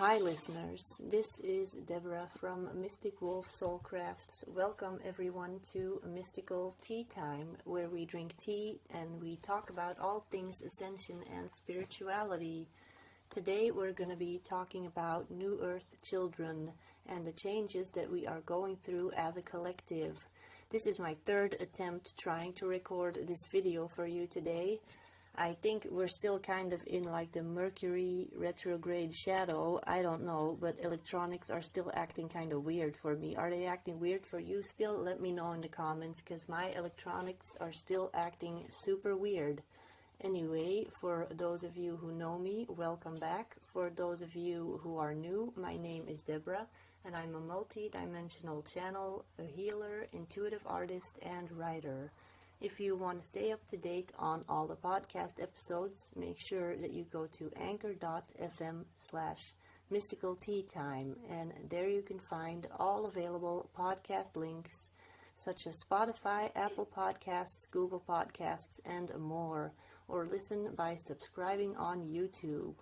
Hi listeners, this is Deborah from Mystic Wolf SOULCRAFTS. Welcome everyone to Mystical Tea Time, where we drink tea and we talk about all things ascension and spirituality. Today we're going to be talking about New Earth children and the changes that we are going through as a collective. This is my third attempt trying to record this video for you today. I think we're still kind of in like the Mercury retrograde shadow. I don't know, but electronics are still acting kind of weird for me. Are they acting weird for you still? Let me know in the comments, because my electronics are still acting super weird. Anyway, for those of you who know me, welcome back. For those of you who are new, my name is Deborah, and I'm a multi-dimensional channel, a healer, intuitive artist, and writer. If you want to stay up to date on all the podcast episodes, make sure that you go to anchor.fm/mystical tea time, and there you can find all available podcast links such as Spotify, Apple Podcasts, Google Podcasts, and more, or listen by subscribing on YouTube.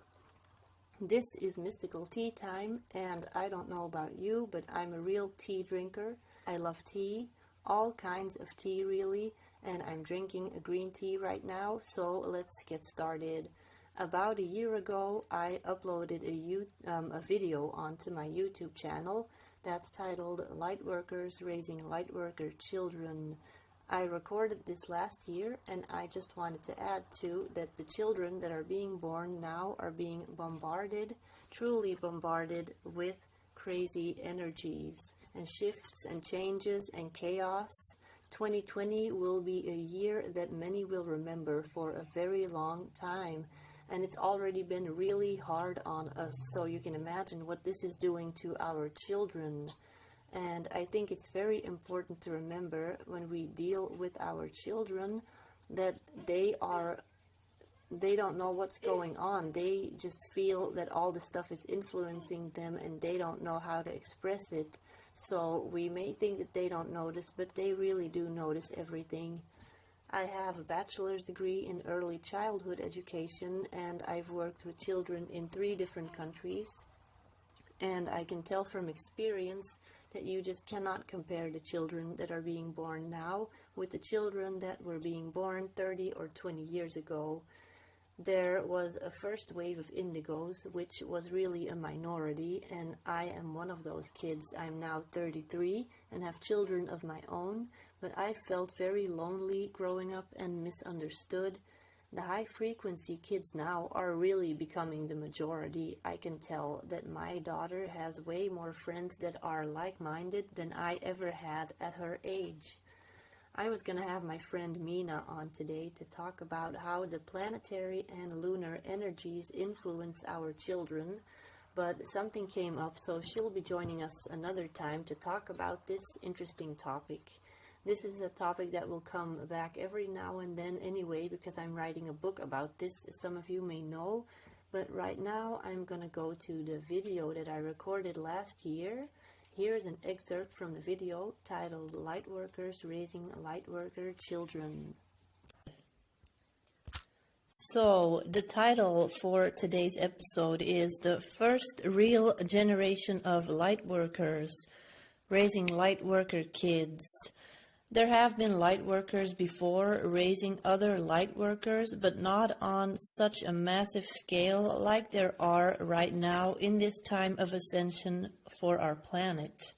This is Mystical Tea Time, and I don't know about you, but I'm a real tea drinker. I love tea, all kinds of tea really, and I'm drinking a green tea right now, so let's get started. About a year ago, I uploaded a video onto my YouTube channel that's titled Lightworkers Raising Lightworker Children. I recorded this last year, and I just wanted to add too that the children that are being born now are being bombarded, truly bombarded with crazy energies and shifts and changes and chaos. 2020 will be a year that many will remember for a very long time, and it's already been really hard on us, so you can imagine what this is doing to our children. And I think it's very important to remember when we deal with our children that they don't know what's going on. They just feel that all the stuff is influencing them and they don't know how to express it. So we may think that they don't notice, but they really do notice everything. I have a bachelor's degree in early childhood education, and I've worked with children in 3 different countries. And I can tell from experience that you just cannot compare the children that are being born now with the children that were being born 30 or 20 years ago. There was a first wave of indigos, which was really a minority, and I am one of those kids. I'm now 33 and have children of my own, but I felt very lonely growing up and misunderstood. The high-frequency kids now are really becoming the majority. I can tell that my daughter has way more friends that are like-minded than I ever had at her age. I was going to have my friend Mina on today to talk about how the planetary and lunar energies influence our children, but something came up, so she'll be joining us another time to talk about this interesting topic. This is a topic that will come back every now and then anyway, because I'm writing a book about this, as some of you may know. But right now I'm going to go to the video that I recorded last year. Here is an excerpt from the video titled Lightworkers Raising Lightworker Children. So, the title for today's episode is The First Real Generation of Lightworkers, Raising Lightworker Kids. There have been lightworkers before raising other lightworkers, but not on such a massive scale like there are right now in this time of ascension for our planet.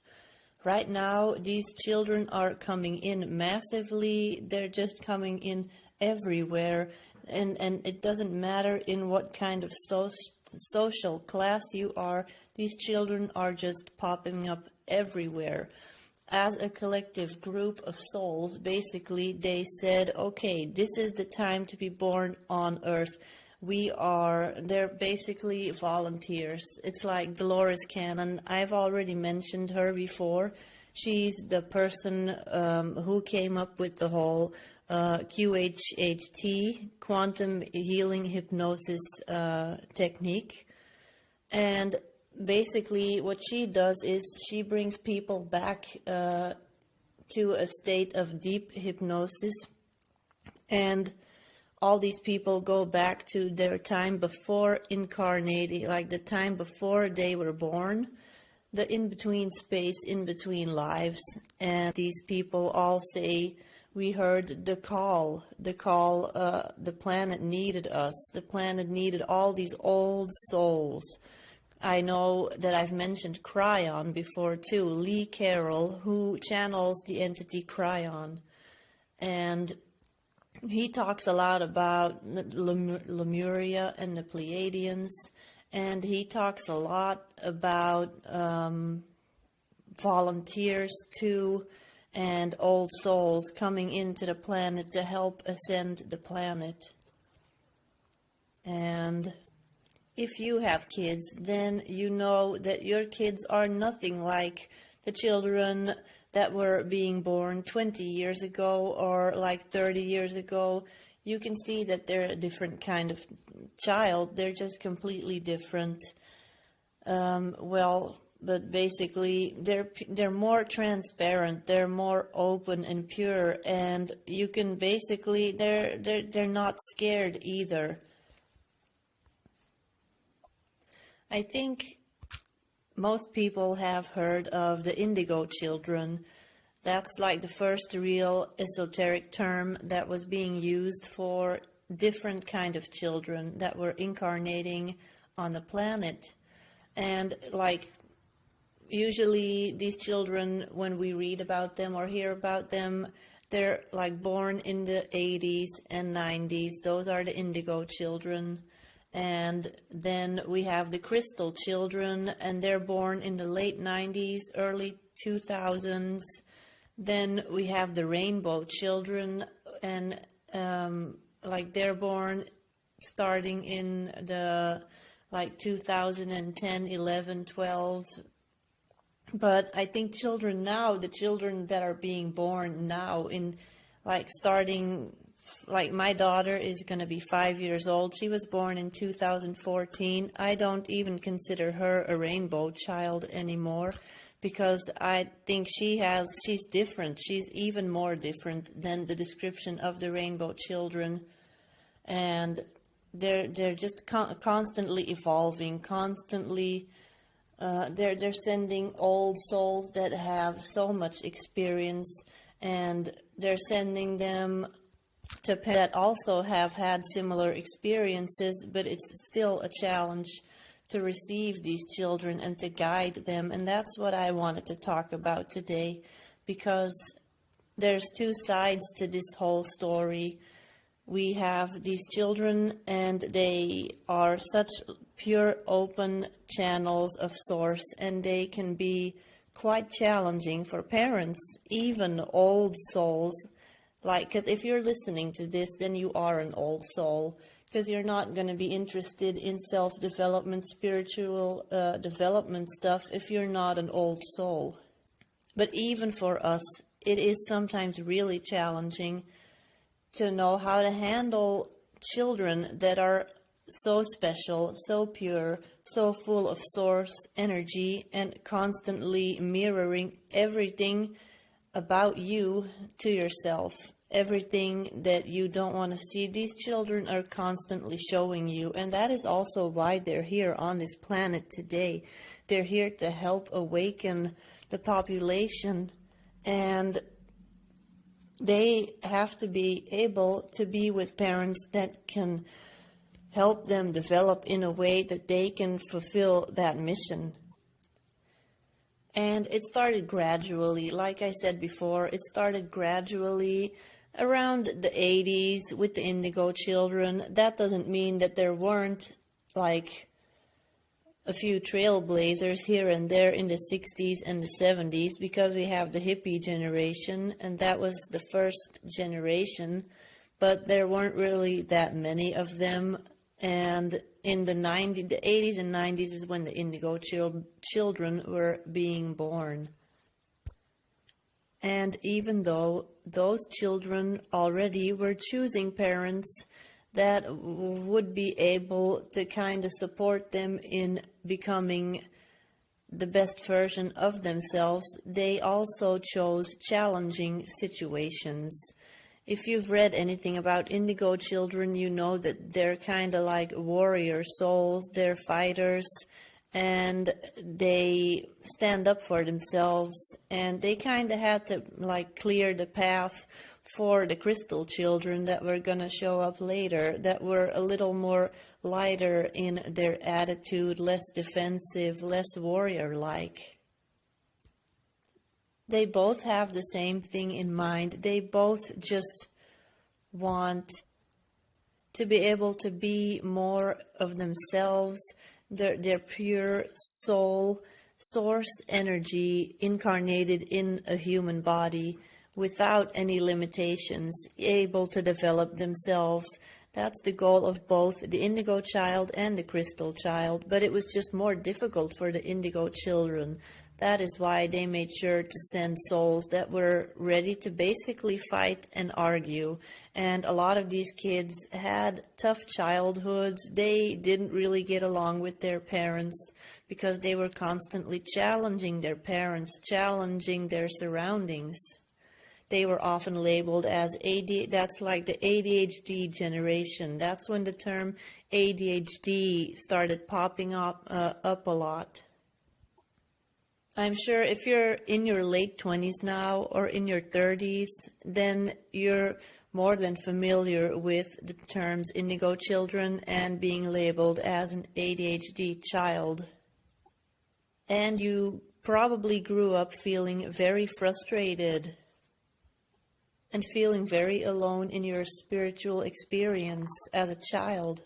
Right now, these children are coming in massively. They're just coming in everywhere, and it doesn't matter in what kind of social class you are. These children are just popping up everywhere. As a collective group of souls, basically, they said, okay, this is the time to be born on Earth. They're basically volunteers. It's like Dolores Cannon. I've already mentioned her before. She's the person who came up with the whole QHHT, quantum healing hypnosis technique. And basically, what she does is she brings people back to a state of deep hypnosis, and all these people go back to their time before incarnating, like the time before they were born, the in-between space, in-between lives. And these people all say, we heard the call, the planet needed us. The planet needed all these old souls. I know that I've mentioned Cryon before too, Lee Carroll, who channels the entity Cryon. And he talks a lot about Lemuria and the Pleiadians, and he talks a lot about volunteers too, and old souls coming into the planet to help ascend the planet. And if you have kids, then you know that your kids are nothing like the children that were being born 20 years ago or like 30 years ago. You can see that they're a different kind of child. They're just completely different. But basically they're more transparent, they're more open and pure, and you can basically they're not scared either. I think most people have heard of the Indigo children. That's like the first real esoteric term that was being used for different kind of children that were incarnating on the planet. And like usually these children, when we read about them or hear about them, they're like born in the 80s and 90s. Those are the Indigo children. And then we have the Crystal children, and they're born in the late 90s, early 2000s. Then we have the Rainbow children, and like they're born starting in the like 2010, 11, 12. But I think children now, the children that are being born now in like starting, like my daughter is going to be 5 years old. She was born in 2014. I don't even consider her a rainbow child anymore because I think she's different. She's even more different than the description of the rainbow children. And they're just constantly evolving, constantly. They're sending old souls that have so much experience, and they're sending them to parents that also have had similar experiences, but it's still a challenge to receive these children and to guide them. And that's what I wanted to talk about today, because there's two sides to this whole story. We have these children, and they are such pure, open channels of source, and they can be quite challenging for parents, even old souls. Like, 'cause if you're listening to this, then you are an old soul, because you're not going to be interested in self-development, spiritual development stuff if you're not an old soul. But even for us, it is sometimes really challenging to know how to handle children that are so special, so pure, so full of source energy, and constantly mirroring everything about you to yourself. Everything that you don't want to see, these children are constantly showing you. And that is also why they're here on this planet today. They're here to help awaken the population, and they have to be able to be with parents that can help them develop in a way that they can fulfill that mission. And it started gradually. Like I said before, it started gradually around the 80s with the Indigo children. That doesn't mean that there weren't like a few trailblazers here and there in the 60s and the 70s, because we have the hippie generation, and that was the first generation, but there weren't really that many of them. And in the 80s and 90s is when the Indigo children were being born. And even though those children already were choosing parents that would be able to kind of support them in becoming the best version of themselves, they also chose challenging situations. If you've read anything about Indigo children, you know that they're kind of like warrior souls. They're fighters, and they stand up for themselves, and they kind of had to like clear the path for the crystal children that were going to show up later, that were a little more lighter in their attitude, less defensive, less warrior-like. They both have the same thing in mind. They both just want to be able to be more of themselves, their pure soul, source energy incarnated in a human body without any limitations, able to develop themselves. That's the goal of both the Indigo child and the Crystal child, but it was just more difficult for the Indigo children. That is why they made sure to send souls that were ready to basically fight and argue. And a lot of these kids had tough childhoods. They didn't really get along with their parents because they were constantly challenging their parents, challenging their surroundings. They were often labeled as that's like the ADHD generation. That's when the term ADHD started popping up a lot. I'm sure if you're in your late 20s now or in your 30s, then you're more than familiar with the terms Indigo children and being labeled as an ADHD child. And you probably grew up feeling very frustrated and feeling very alone in your spiritual experience as a child.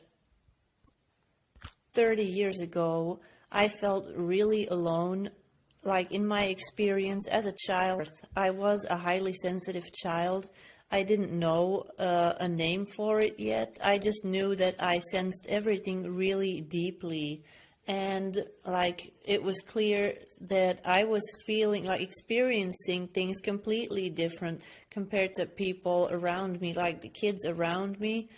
30 years ago, I felt really alone. Like in my experience as a child, I was a highly sensitive child. I didn't know a name for it yet. I just knew that I sensed everything really deeply. And like it was clear that I was feeling like experiencing things completely different compared to people around me, like the kids around me.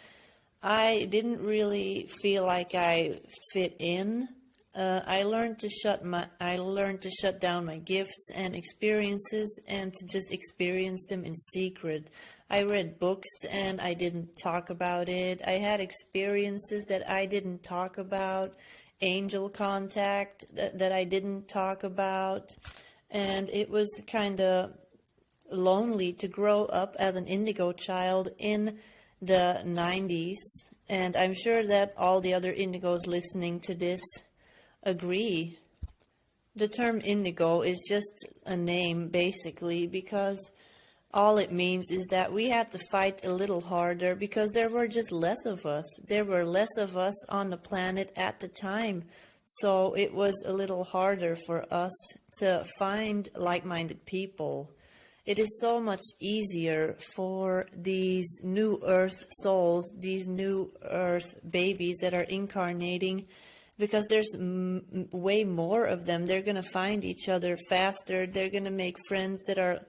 I didn't really feel like I fit in. I learned to shut down my gifts and experiences and to just experience them in secret. I read books and I didn't talk about it. I had experiences that I didn't talk about, angel contact that I didn't talk about, and it was kind of lonely to grow up as an Indigo child in the 90s, and I'm sure that all the other Indigos listening to this agree. The term Indigo is just a name basically because all it means is that we had to fight a little harder because there were just less of us. There were less of us on the planet at the time, so it was a little harder for us to find like-minded people. It is so much easier for these new Earth souls, these new Earth babies that are incarnating, because there's way more of them. They're going to find each other faster. They're going to make friends that are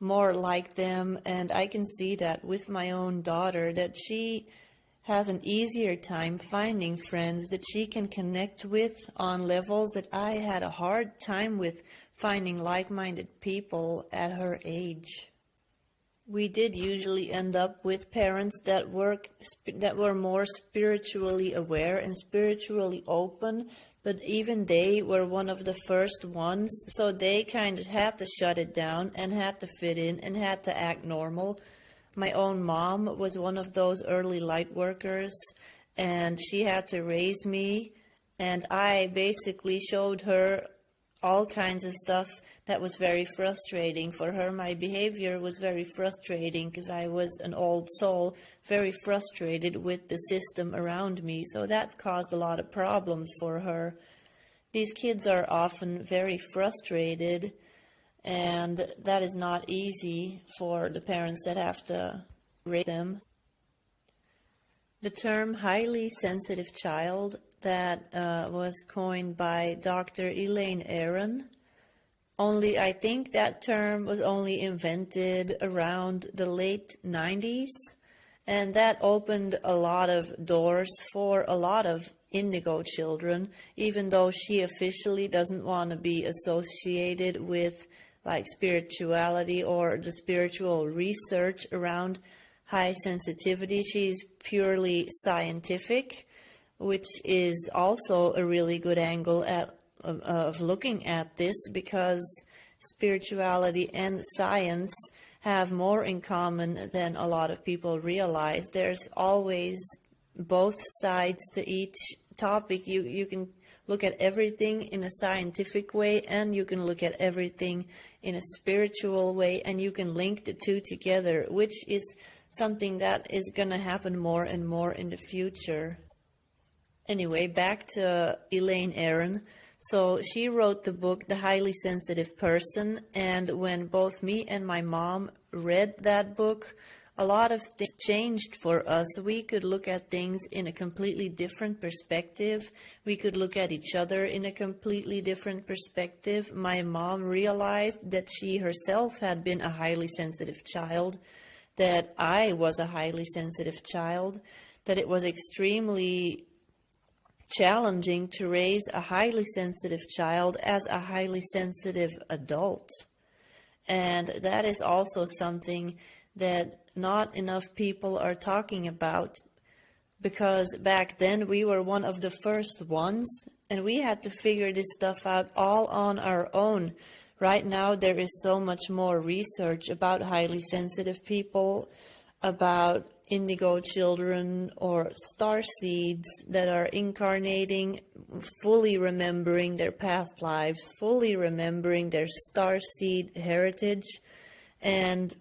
more like them. And I can see that with my own daughter, that she has an easier time finding friends that she can connect with on levels that I had a hard time with finding like-minded people at her age. We did usually end up with parents that were more spiritually aware and spiritually open, but even they were one of the first ones, so they kind of had to shut it down and had to fit in and had to act normal. My own mom was one of those early light workers, and she had to raise me, and I basically showed her all kinds of stuff that was very frustrating for her. My behavior was very frustrating because I was an old soul, very frustrated with the system around me. So that caused a lot of problems for her. These kids are often very frustrated, and that is not easy for the parents that have to raise them. The term highly sensitive child that was coined by Dr. Elaine Aron. Only I think that term was only invented around the late 90s, and that opened a lot of doors for a lot of Indigo children, even though she officially doesn't want to be associated with like spirituality or the spiritual research around high sensitivity. She's purely scientific, which is also a really good angle of looking at this, because spirituality and science have more in common than a lot of people realize. There's always both sides to each topic. You can look at everything in a scientific way, and you can look at everything in a spiritual way, and you can link the two together, which is something that is going to happen more and more in the future. Anyway, back to Elaine Aron. So she wrote the book, The Highly Sensitive Person, and when both me and my mom read that book, a lot of things changed for us. We could look at things in a completely different perspective. We could look at each other in a completely different perspective. My mom realized that she herself had been a highly sensitive child, that I was a highly sensitive child, that it was extremely challenging to raise a highly sensitive child as a highly sensitive adult. And that is also something that not enough people are talking about, because back then we were one of the first ones, and we had to figure this stuff out all on our own. Right now there is so much more research about highly sensitive people, about indigo children or starseeds that are incarnating, fully remembering their past lives, fully remembering their starseed heritage. And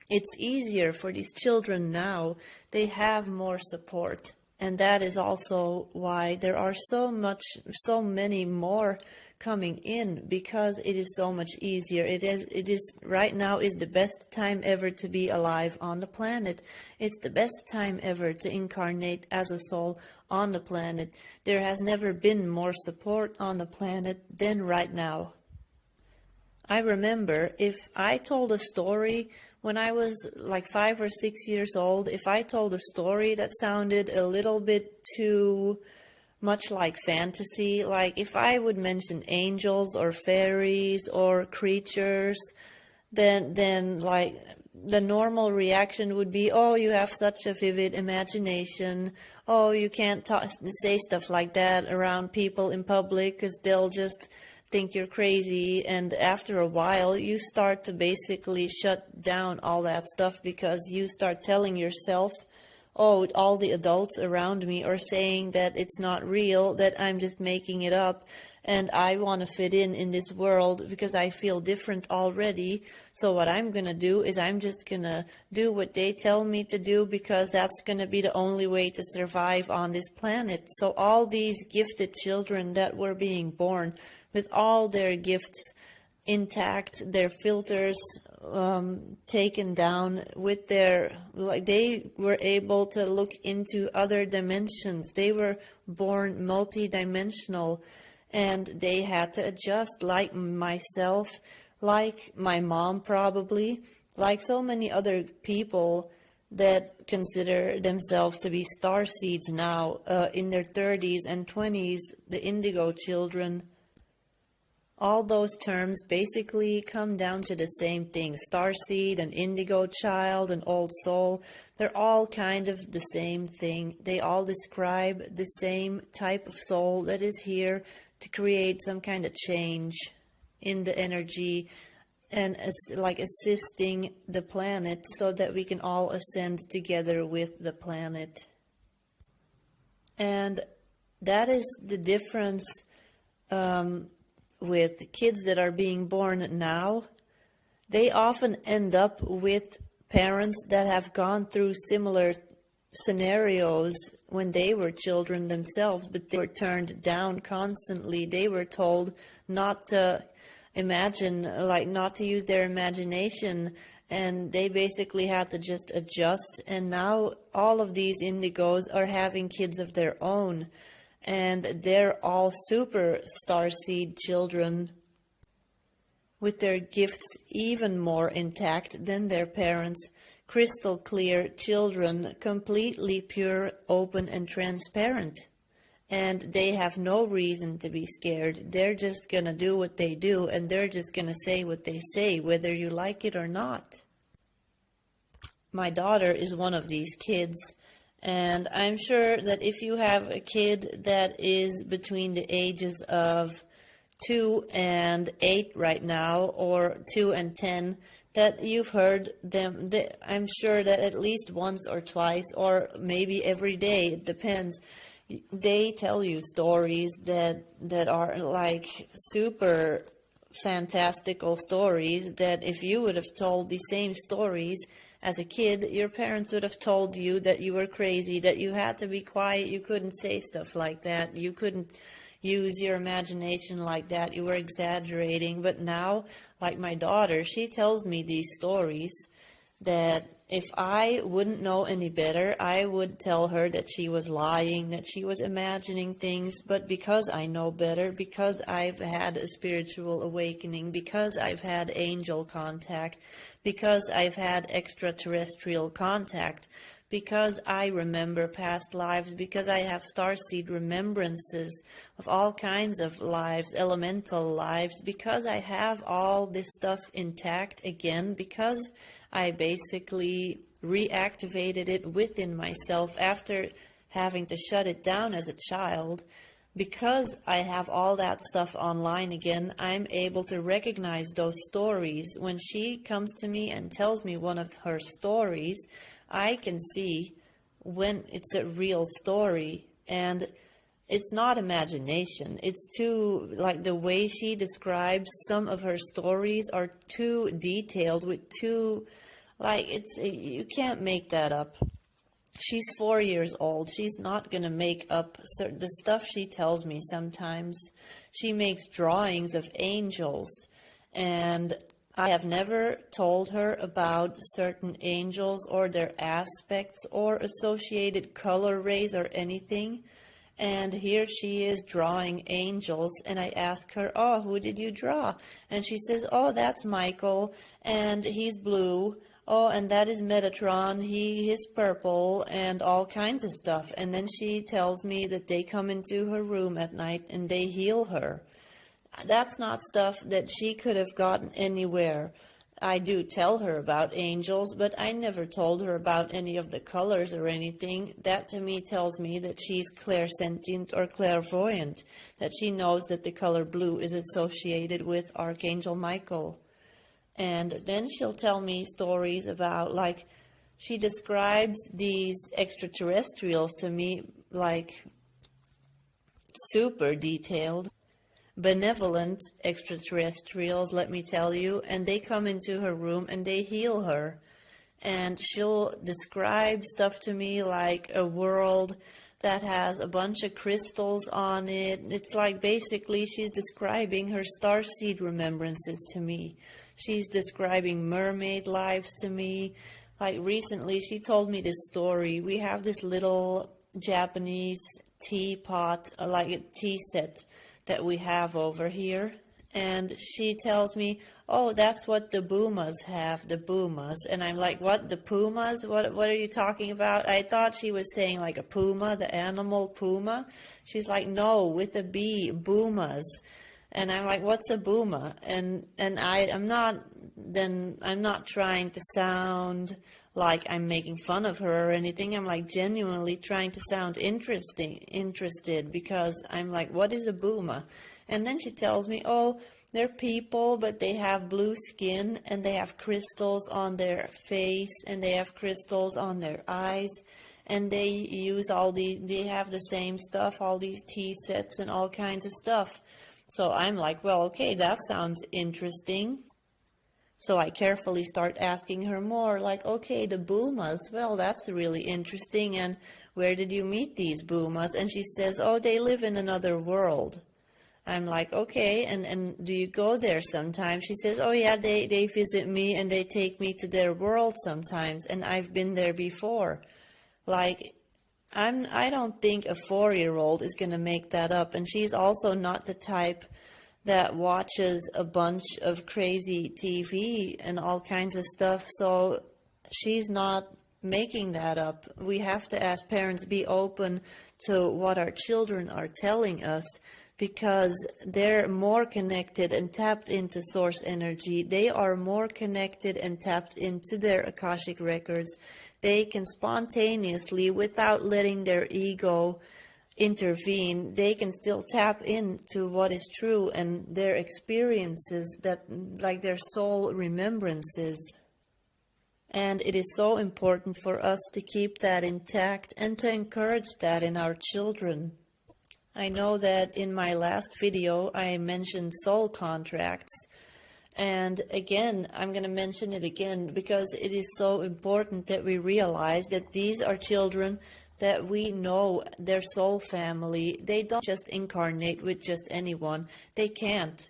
it's easier for these children now. They have more support. And that is also why there are so many more coming in, because it is so much easier. It is right now is the best time ever to be alive on the planet. It's the best time ever to incarnate as a soul on the planet. There has never been more support on the planet than right now. I remember if I told a story when I was like 5 or 6 years old, if I told a story that sounded a little bit too much like fantasy, like if I would mention angels or fairies or creatures, then like the normal reaction would be, oh, you have such a vivid imagination. Oh, you can't say stuff like that around people in public because they'll just think you're crazy. And after a while, you start to basically shut down all that stuff, because you start telling yourself, oh, all the adults around me are saying that it's not real, that I'm just making it up, and I want to fit in this world because I feel different already. So what I'm going to do is I'm just going to do what they tell me to do, because that's going to be the only way to survive on this planet. So all these gifted children that were being born with all their gifts intact, their filters taken down, with their, like, they were able to look into other dimensions. They were born multi-dimensional, and they had to adjust, like myself, like my mom probably, like so many other people that consider themselves to be starseeds now, in their 30s and 20s, the indigo children. All those terms basically come down to the same thing. Starseed, an indigo child, an old soul, they're all kind of the same thing. They all describe the same type of soul that is here to create some kind of change in the energy, and like assisting the planet so that we can all ascend together with the planet. And that is the difference with kids that are being born now. They often end up with parents that have gone through similar scenarios when they were children themselves, but they were turned down constantly. They were told not to imagine, like not to use their imagination, and they basically had to just adjust. And now all of these indigos are having kids of their own, and they're all super starseed children with their gifts even more intact than their parents. Crystal clear children, completely pure, open, and transparent. And they have no reason to be scared. They're just going to do what they do, and they're just going to say what they say, whether you like it or not. my daughter is one of these kids. And I'm sure that if you have a kid that is between the ages of 2 and 8 right now, or 2 and 10, that you've heard them, I'm sure that at least once or twice, or maybe every day, it depends, they tell you stories that are like super fantastical stories, that if you would have told the same stories as a kid, your parents would have told you that you were crazy, that you had to be quiet, you couldn't say stuff like that, you couldn't use your imagination like that, you were exaggerating. But now, like my daughter, she tells me these stories that if I wouldn't know any better, I would tell her that she was lying, that she was imagining things. But because I know better, because I've had a spiritual awakening, because I've had angel contact, because I've had extraterrestrial contact, because I remember past lives, because I have starseed remembrances of all kinds of lives, elemental lives, because I have all this stuff intact again, because I basically reactivated it within myself after having to shut it down as a child. Because I have all that stuff online again, I'm able to recognize those stories. When she comes to me and tells me one of her stories, I can see when it's a real story, and it's not imagination. It's too, like the way she describes some of her stories are too detailed, with too, like, you can't make that up. She's 4 years old. She's not going to make up the stuff she tells me sometimes. She makes drawings of angels, and I have never told her about certain angels or their aspects or associated color rays or anything. And here she is drawing angels, and I ask her, oh, who did you draw? And she says, oh, that's Michael, and he's blue. Oh, and that is Metatron, he is purple, and all kinds of stuff. And then she tells me that they come into her room at night and they heal her. That's not stuff that she could have gotten anywhere. I do tell her about angels, but I never told her about any of the colors or anything. That to me tells me that she's clairsentient or clairvoyant, that she knows that the color blue is associated with Archangel Michael. And then she'll tell me stories about, like, she describes these extraterrestrials to me like super detailed, benevolent extraterrestrials, let me tell you, and they come into her room and they heal her. And she'll describe stuff to me like a world that has a bunch of crystals on it. It's like basically she's describing her starseed remembrances to me. She's describing mermaid lives to me. Like recently, she told me this story. We have this little Japanese teapot, like a tea set that we have over here. And she tells me, oh, that's what the Boomas have, the Boomas. And I'm like, what, the Pumas? What are you talking about? I thought she was saying like a puma, the animal puma. She's like, no, with a B, Boomas. And I'm like, what's a booma? And I'm not trying to sound like I'm making fun of her or anything. I'm like genuinely trying to sound interested, because I'm like, what is a booma? And then she tells me, oh, they're people, but they have blue skin, and they have crystals on their face, and they have crystals on their eyes, and they use they have the same stuff, all these tea sets and all kinds of stuff. So I'm like, well, okay, that sounds interesting. So I carefully start asking her more, like, okay, the Boomas, well, that's really interesting, and where did you meet these Boomas? And she says, oh, they live in another world. I'm like, okay, and do you go there sometimes? She says, oh, yeah, they visit me, and they take me to their world sometimes, and I've been there before. Like, I don't think a 4-year-old is going to make that up. And she's also not the type that watches a bunch of crazy TV and all kinds of stuff. So she's not making that up. We have to, as parents, be open to what our children are telling us, because they're more connected and tapped into source energy. They are more connected and tapped into their Akashic records. They can spontaneously, without letting their ego intervene, they can still tap into what is true and their experiences, that like their soul remembrances. And it is so important for us to keep that intact and to encourage that in our children. I know that in my last video I mentioned soul contracts, and again I'm going to mention it again because it is so important that we realize that these are children that we know their soul family. They don't just incarnate with just anyone. They can't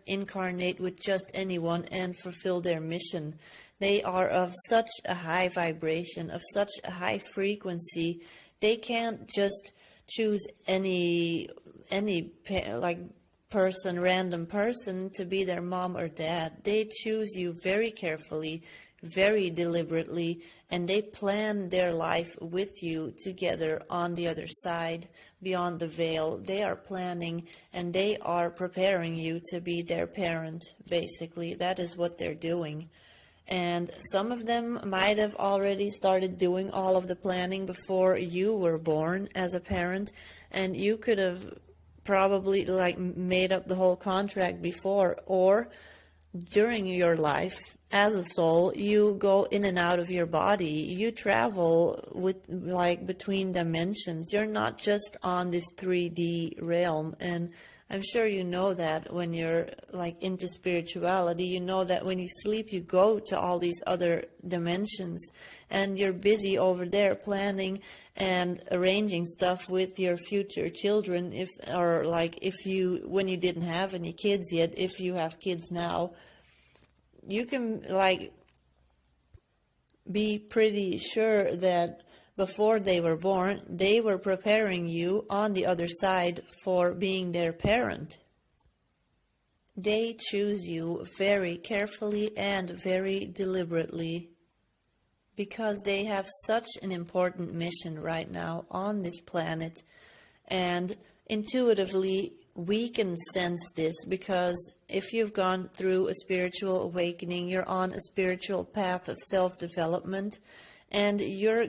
incarnate with just anyone and fulfill their mission. They are of such a high vibration, of such a high frequency. They can't just choose any like person, random person to be their mom or dad. They choose you very carefully, very deliberately, and they plan their life with you together on the other side, beyond the veil. They are planning and they are preparing you to be their parent, basically. That is what they're doing. And some of them might have already started doing all of the planning before you were born as a parent, and you could have probably like made up the whole contract before, or during your life as a soul, you go in and out of your body. You travel with like between dimensions. You're not just on this 3D realm. And I'm sure you know that when you're like into spirituality, you know that when you sleep, you go to all these other dimensions and you're busy over there planning and arranging stuff with your future children. When you didn't have any kids yet, if you have kids now, you can like be pretty sure that before they were born, they were preparing you on the other side for being their parent. They choose you very carefully and very deliberately because they have such an important mission right now on this planet. And intuitively, we can sense this because if you've gone through a spiritual awakening, you're on a spiritual path of self-development, and you're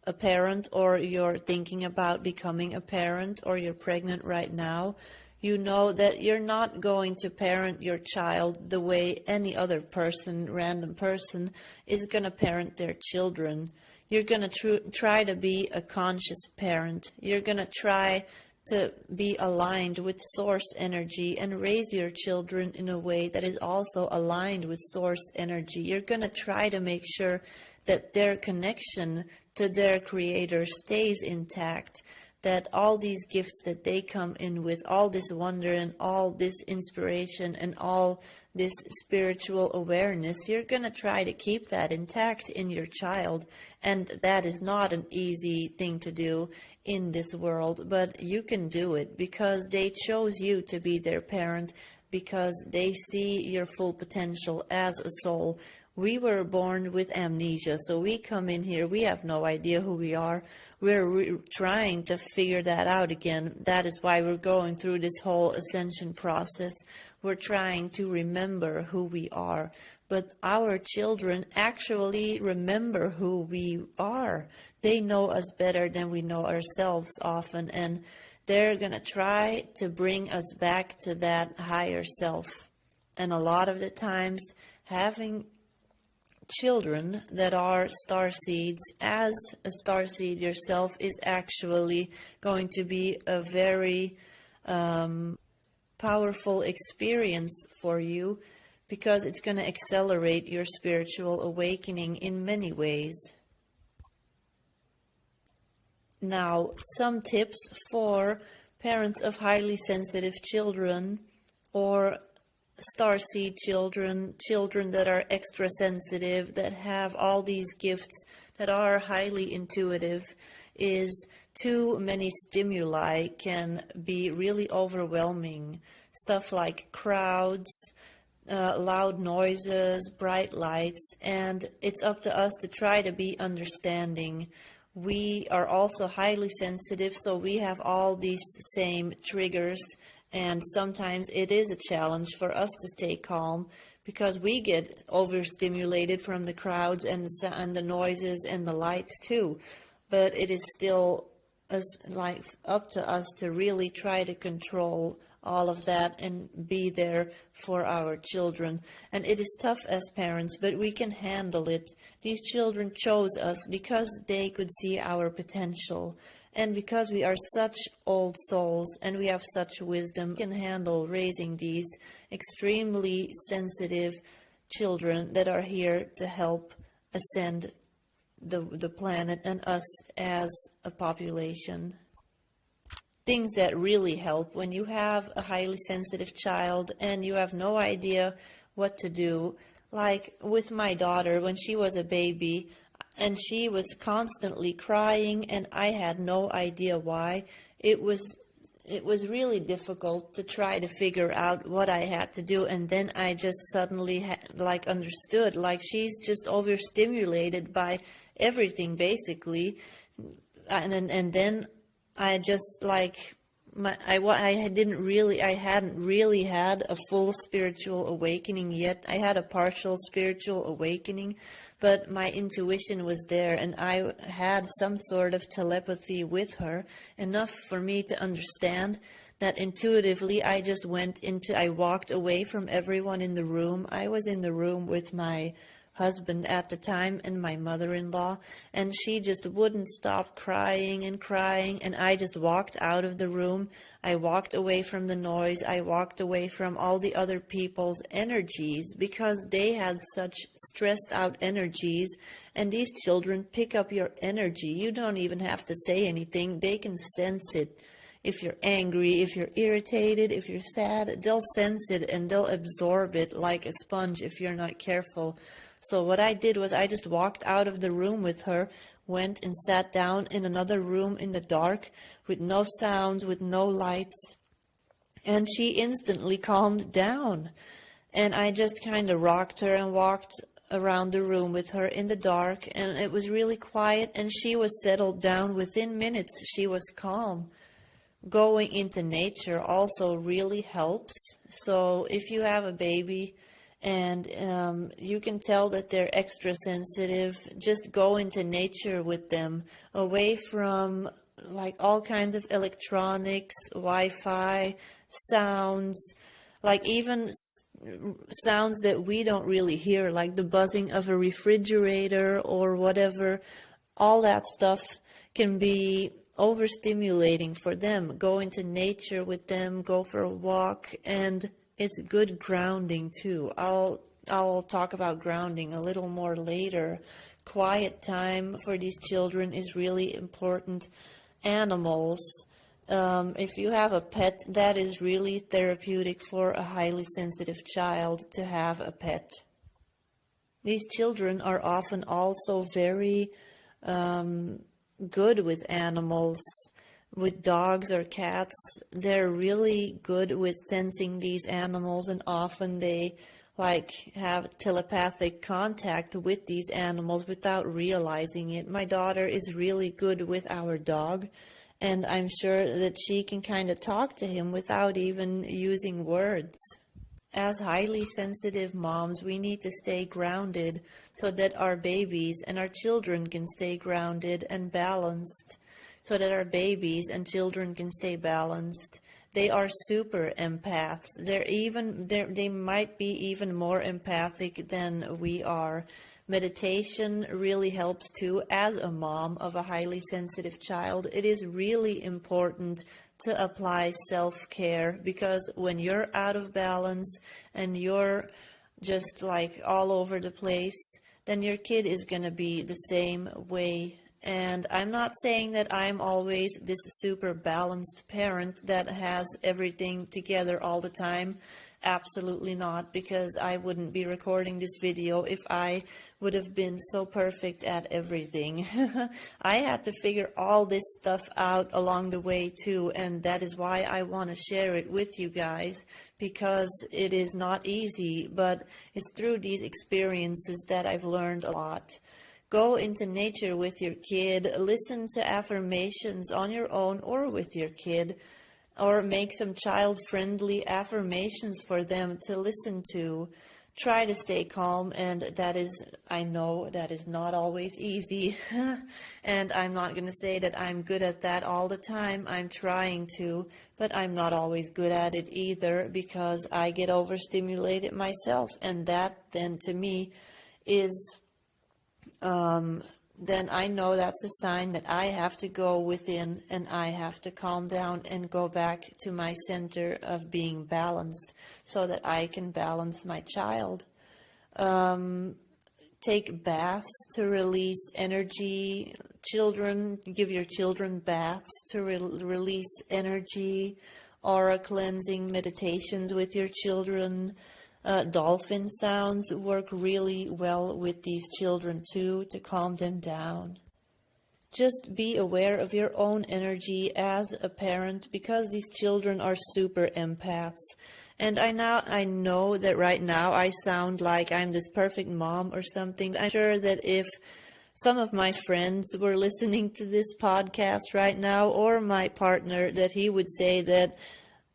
a parent, or you're thinking about becoming a parent, or you're pregnant right now, you know that you're not going to parent your child the way any other person, random person, is going to parent their children. You're going to try to be a conscious parent. You're going to try to be aligned with source energy and raise your children in a way that is also aligned with source energy. You're going to try to make sure that their connection to their creator stays intact, that all these gifts that they come in with, all this wonder and all this inspiration and all this spiritual awareness, you're going to try to keep that intact in your child. And that is not an easy thing to do in this world, but you can do it because they chose you to be their parent, because they see your full potential as a soul. We were born with amnesia, so we come in here, we have no idea who we are. We're trying to figure that out again. That is why we're going through this whole ascension process. We're trying to remember who we are. But our children actually remember who we are. They know us better than we know ourselves often, and they're going to try to bring us back to that higher self. And a lot of the times, having children that are starseeds, as a starseed yourself, is actually going to be a very powerful experience for you, because it's going to accelerate your spiritual awakening in many ways. Now, some tips for parents of highly sensitive children, or starseed children, children that are extra sensitive, that have all these gifts, that are highly intuitive, is too many stimuli can be really overwhelming. Stuff like crowds, loud noises, bright lights, and it's up to us to try to be understanding. we are also highly sensitive, so we have all these same triggers, and sometimes it is a challenge for us to stay calm because we get overstimulated from the crowds and the noises and the lights too. But it is still up to us to really try to control all of that and be there for our children. And it is tough as parents, but we can handle it. These children chose us because they could see our potential. And because we are such old souls and we have such wisdom, we can handle raising these extremely sensitive children that are here to help ascend the planet and us as a population. Things that really help when you have a highly sensitive child and you have no idea what to do. Like with my daughter, when she was a baby and she was constantly crying and I had no idea why, it was really difficult to try to figure out what I had to do. And then I just suddenly understood, like she's just overstimulated by everything basically. And then I just I hadn't really had a full spiritual awakening yet. I had a partial spiritual awakening, but my intuition was there and I had some sort of telepathy with her, enough for me to understand that intuitively I walked away from everyone in the room. I was in the room with my husband at the time and my mother-in-law, and she just wouldn't stop crying and crying, and I just walked out of the room. I walked away from the noise. I walked away from all the other people's energies because they had such stressed out energies, and these children pick up your energy. You don't even have to say anything. They can sense it. If you're angry, if you're irritated, if you're sad, they'll sense it and they'll absorb it like a sponge if you're not careful. So what I did was I just walked out of the room with her, went and sat down in another room in the dark with no sounds, with no lights, and she instantly calmed down. And I just kind of rocked her and walked around the room with her in the dark, and it was really quiet, and she was settled down within minutes. She was calm. Going into nature also really helps. So if you have a baby and you can tell that they're extra sensitive, just go into nature with them, away from like all kinds of electronics, Wi-Fi, sounds, like even sounds that we don't really hear, like the buzzing of a refrigerator or whatever. All that stuff can be overstimulating for them. Go into nature with them, go for a walk, and it's good grounding too. I'll talk about grounding a little more later. Quiet time for these children is really important. Animals, if you have a pet, that is really therapeutic for a highly sensitive child to have a pet. These children are often also very good with animals. With dogs or cats, they're really good with sensing these animals, and often they have telepathic contact with these animals without realizing it. My daughter is really good with our dog, and I'm sure that she can kind of talk to him without even using words. As highly sensitive moms, we need to stay grounded so that our babies and our children can stay grounded and balanced. So that our babies and children can stay balanced. They are super empaths. They might be even more empathic than we are. Meditation really helps too. As a mom of a highly sensitive child, it is really important to apply self-care, because when you're out of balance and you're just all over the place, then your kid is going to be the same way. And I'm not saying that I'm always this super balanced parent that has everything together all the time. Absolutely not, because I wouldn't be recording this video if I would have been so perfect at everything. I had to figure all this stuff out along the way too, and that is why I want to share it with you guys, because it is not easy, but it's through these experiences that I've learned a lot. Go into nature with your kid, listen to affirmations on your own or with your kid, or make some child-friendly affirmations for them to listen to. Try to stay calm, and that is, I know that is not always easy, and I'm not going to say that I'm good at that all the time. I'm trying to, but I'm not always good at it either, because I get overstimulated myself, and that then to me is then I know that's a sign that I have to go within and I have to calm down and go back to my center of being balanced so that I can balance my child. Take baths to release energy. Children, give your children baths to release energy. Aura cleansing meditations with your children. Dolphin sounds work really well with these children too, to calm them down. Just be aware of your own energy as a parent, because these children are super empaths. And I know that right now I sound like I'm this perfect mom or something. I'm sure that if some of my friends were listening to this podcast right now, or my partner, that he would say that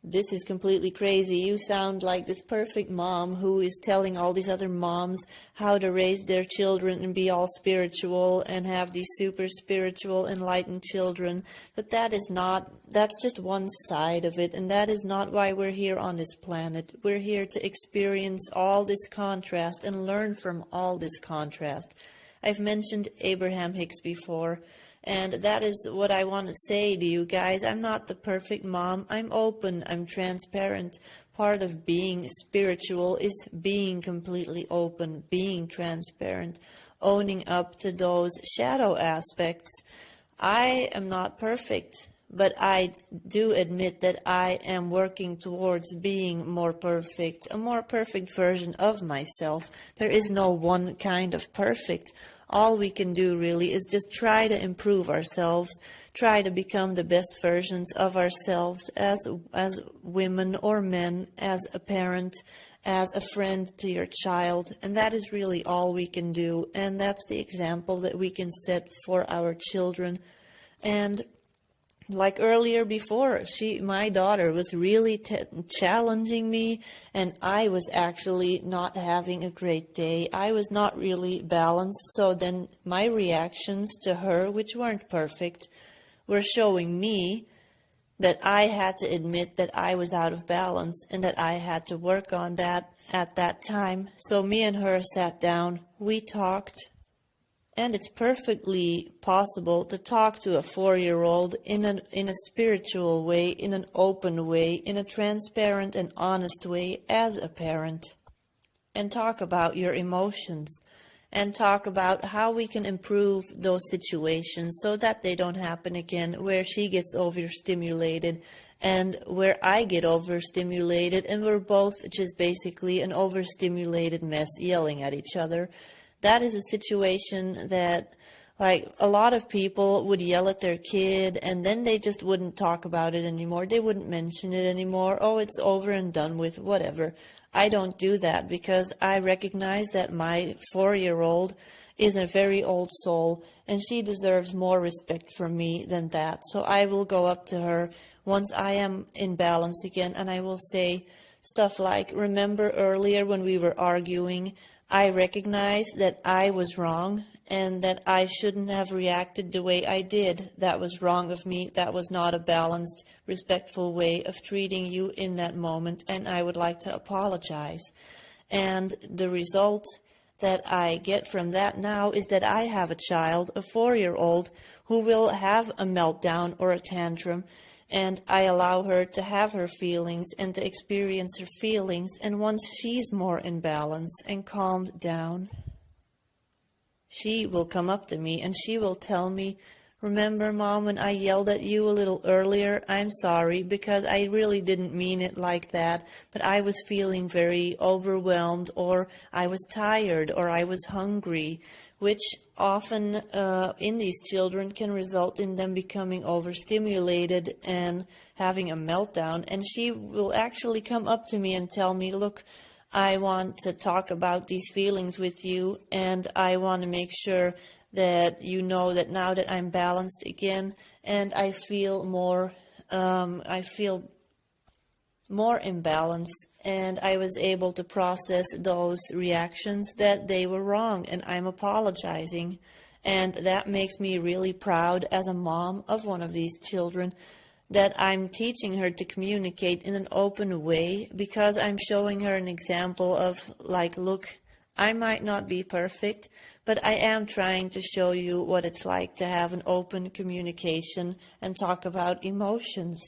this is completely crazy. You sound like this perfect mom who is telling all these other moms how to raise their children and be all spiritual and have these super spiritual, enlightened children. But that's just one side of it, and that is not why we're here on this planet. We're here to experience all this contrast and learn from all this contrast. I've mentioned Abraham Hicks before. And that is what I want to say to you guys. I'm not the perfect mom. I'm open. I'm transparent. Part of being spiritual is being completely open, being transparent, owning up to those shadow aspects. I am not perfect, but I do admit that I am working towards being more perfect, a more perfect version of myself. There is no one kind of perfect. All we can do really is just try to improve ourselves, try to become the best versions of ourselves as women or men, as a parent, as a friend to your child. And that is really all we can do. And that's the example that we can set for our children. And like earlier before, my daughter was really challenging me, and I was actually not having a great day. I was not really balanced, so then my reactions to her, which weren't perfect, were showing me that I had to admit that I was out of balance and that I had to work on that at that time. So me and her sat down, we talked. And it's perfectly possible to talk to a 4-year-old in a spiritual way, in an open way, in a transparent and honest way as a parent. And talk about your emotions. And talk about how we can improve those situations so that they don't happen again, where she gets overstimulated and where I get overstimulated, and we're both just basically an overstimulated mess yelling at each other. That is a situation that, like, a lot of people would yell at their kid and then they just wouldn't talk about it anymore. They wouldn't mention it anymore. Oh, it's over and done with, whatever. I don't do that because I recognize that my 4-year-old is a very old soul and she deserves more respect from me than that. So I will go up to her once I am in balance again and I will say stuff like, remember earlier when we were arguing, I recognize that I was wrong and that I shouldn't have reacted the way I did. That was wrong of me. That was not a balanced, respectful way of treating you in that moment, and I would like to apologize. And the result that I get from that now is that I have a child, a 4-year-old, who will have a meltdown or a tantrum, and I allow her to have her feelings and to experience her feelings. And once she's more in balance and calmed down, she will come up to me and she will tell me, remember, Mom, when I yelled at you a little earlier? I'm sorry because I really didn't mean it like that, but I was feeling very overwhelmed, or I was tired, or I was hungry, which often in these children can result in them becoming overstimulated and having a meltdown. And she will actually come up to me and tell me, look, I want to talk about these feelings with you, and I want to make sure that you know that now that I'm balanced again, and I feel more in balance, and I was able to process those reactions that they were wrong, and I'm apologizing. And that makes me really proud as a mom of one of these children, that I'm teaching her to communicate in an open way, because I'm showing her an example of, like, look, I might not be perfect, but I am trying to show you what it's like to have an open communication and talk about emotions.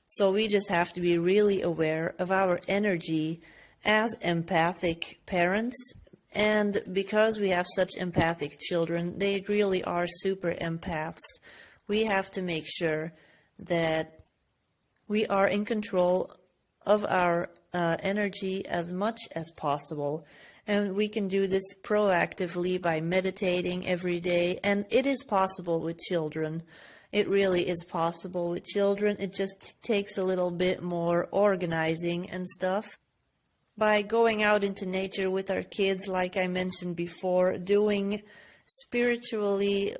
So we just have to be really aware of our energy as empathic parents. And because we have such empathic children, they really are super empaths. We have to make sure that we are in control of our energy as much as possible. And we can do this proactively by meditating every day. And it is possible with children. It really is possible with children. It just takes a little bit more organizing and stuff. By going out into nature with our kids, like I mentioned before, doing spiritually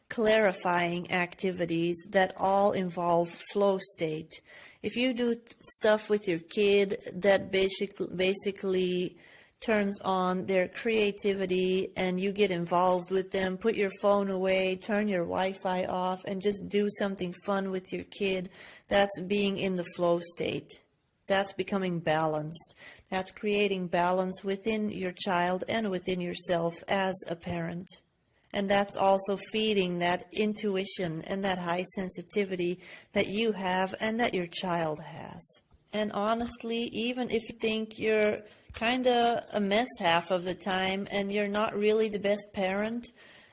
clarifying activities that all involve flow state. If you do stuff with your kid that basically turns on their creativity and you get involved with them, put your phone away, turn your Wi-Fi off, and just do something fun with your kid, that's being in the flow state. That's becoming balanced. That's creating balance within your child and within yourself as a parent. And that's also feeding that intuition and that high sensitivity that you have and that your child has. And honestly, even if you think you're kind of a mess half of the time and you're not really the best parent,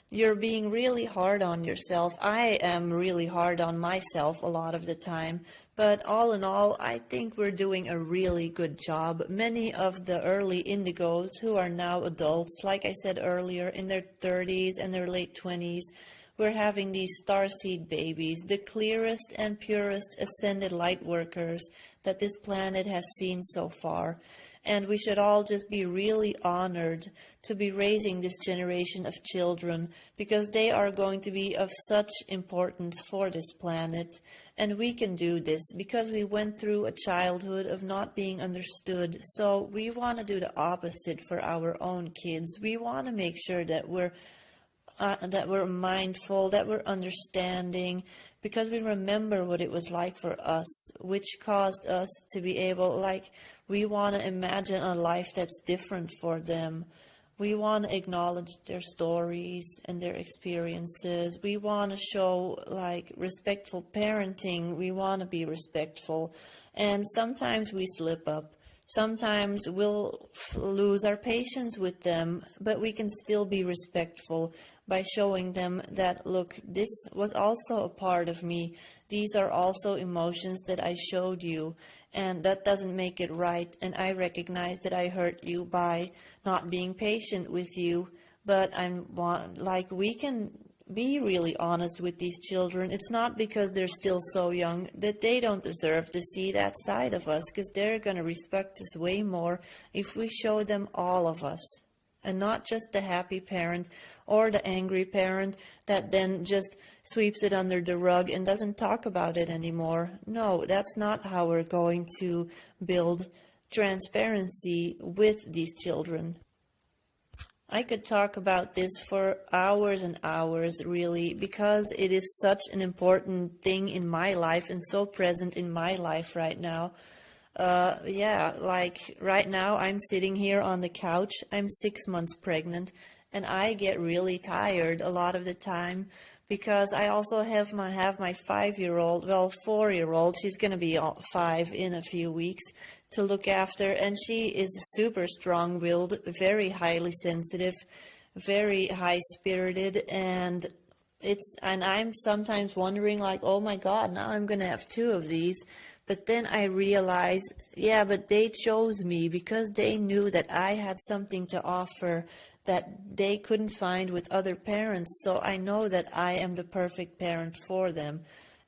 you're being really hard on yourself. I am really hard on myself a lot of the time. But all in all, I think we're doing a really good job. Many of the early indigos who are now adults, like I said earlier, in their 30s and their late 20s, we're having these starseed babies, the clearest and purest ascended light workers that this planet has seen so far. And we should all just be really honored to be raising this generation of children, because they are going to be of such importance for this planet. And we can do this because we went through a childhood of not being understood. So we want to do the opposite for our own kids. We want to make sure that we're mindful, that we're understanding, because we remember what it was like for us, which caused us to be able, like, we want to imagine a life that's different for them. We want to acknowledge their stories and their experiences. We want to show, like, respectful parenting. We want to be respectful. And sometimes we slip up. Sometimes we'll lose our patience with them, but we can still be respectful by showing them that, look, this was also a part of me. These are also emotions that I showed you, and that doesn't make it right. And I recognize that I hurt you by not being patient with you, but we can be really honest with these children. It's not because they're still so young that they don't deserve to see that side of us, because they're going to respect us way more if we show them all of us. And not just the happy parent or the angry parent that then just sweeps it under the rug and doesn't talk about it anymore. No, that's not how we're going to build transparency with these children. I could talk about this for hours and hours, really, because it is such an important thing in my life and so present in my life right now. Like right now I'm sitting here on the couch. I'm 6 months pregnant, and I get really tired a lot of the time because I also have my 5-year-old, 4-year-old. She's going to be 5 in a few weeks to look after, and she is super strong-willed, very highly sensitive, very high-spirited, and I'm sometimes wondering, like, oh my God, now I'm going to have 2 of these. But then I realize, but they chose me because they knew that I had something to offer that they couldn't find with other parents. So I know that I am the perfect parent for them.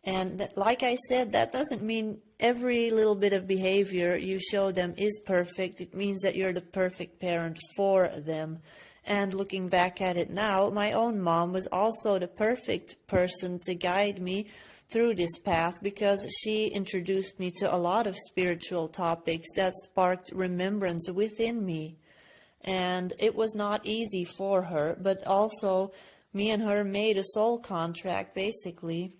And like I said, that doesn't mean every little bit of behavior you show them is perfect. It means that you're the perfect parent for them. And looking back at it now, my own mom was also the perfect person to guide me through this path, because she introduced me to a lot of spiritual topics that sparked remembrance within me. And it was not easy for her, but also me and her made a soul contract, basically.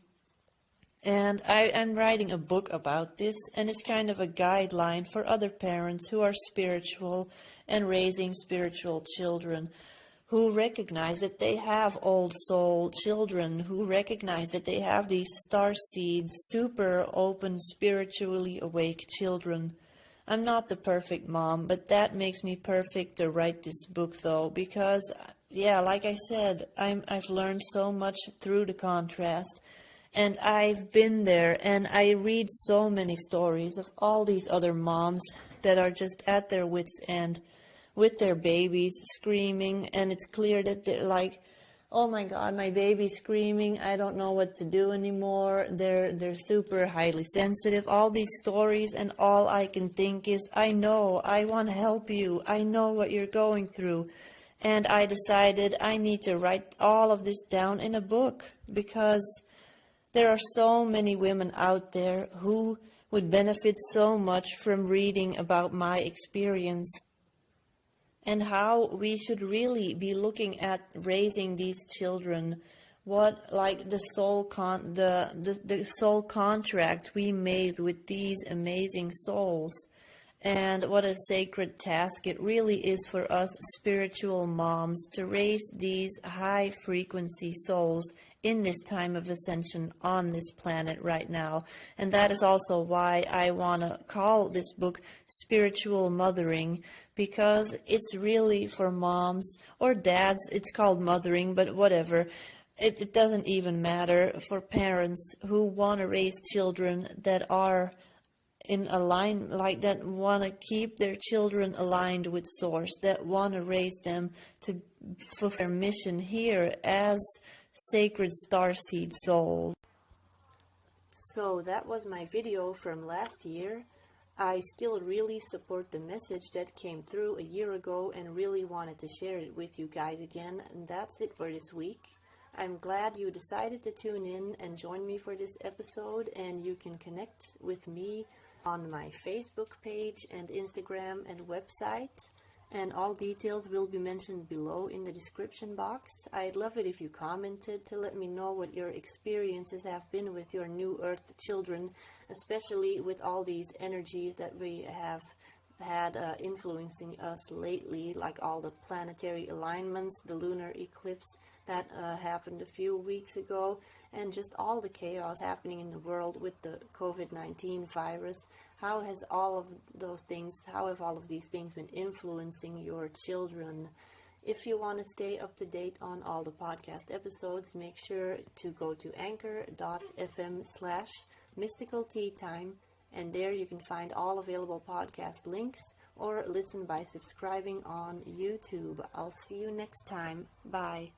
And I'm writing a book about this, and it's kind of a guideline for other parents who are spiritual and raising spiritual children, who recognize that they have old soul children, who recognize that they have these starseed, super open, spiritually awake children. I'm not the perfect mom, but that makes me perfect to write this book, though, because, yeah, like I said, I've learned so much through the contrast, and I've been there, and I read so many stories of all these other moms that are just at their wits' end with their babies screaming, and it's clear that they're like, oh my God, my baby's screaming, I don't know what to do anymore, they're super highly sensitive, all these stories, and all I can think is, I know, I want to help you, I know what you're going through. And I decided I need to write all of this down in a book, because there are so many women out there who would benefit so much from reading about my experience, and how we should really be looking at raising these children, what, like, the soul contract we made with these amazing souls, and what a sacred task it really is for us spiritual moms to raise these high frequency souls in this time of ascension on this planet right now. And that is also why I want to call this book Spiritual Mothering, because it's really for moms or dads. It's called mothering, but whatever. It doesn't even matter, for parents who want to raise children that are in align, like that want to keep their children aligned with Source, that want to raise them to fulfill their mission here as sacred starseed souls. So that was my video from last year. I still really support the message that came through a year ago and really wanted to share it with you guys again. And that's it for this week. I'm glad you decided to tune in and join me for this episode, and you can connect with me on my Facebook page and Instagram and website, and all details will be mentioned below in the description box. I'd love it if you commented to let me know what your experiences have been with your new Earth children, especially with all these energies that we have had influencing us lately, like all the planetary alignments, the lunar eclipse that happened a few weeks ago, and just all the chaos happening in the world with the COVID-19 virus. How have all of these things been influencing your children? If you want to stay up to date on all the podcast episodes, make sure to go to anchor.fm/mysticalteatime, and there you can find all available podcast links, or listen by subscribing on YouTube. I'll see you next time. Bye.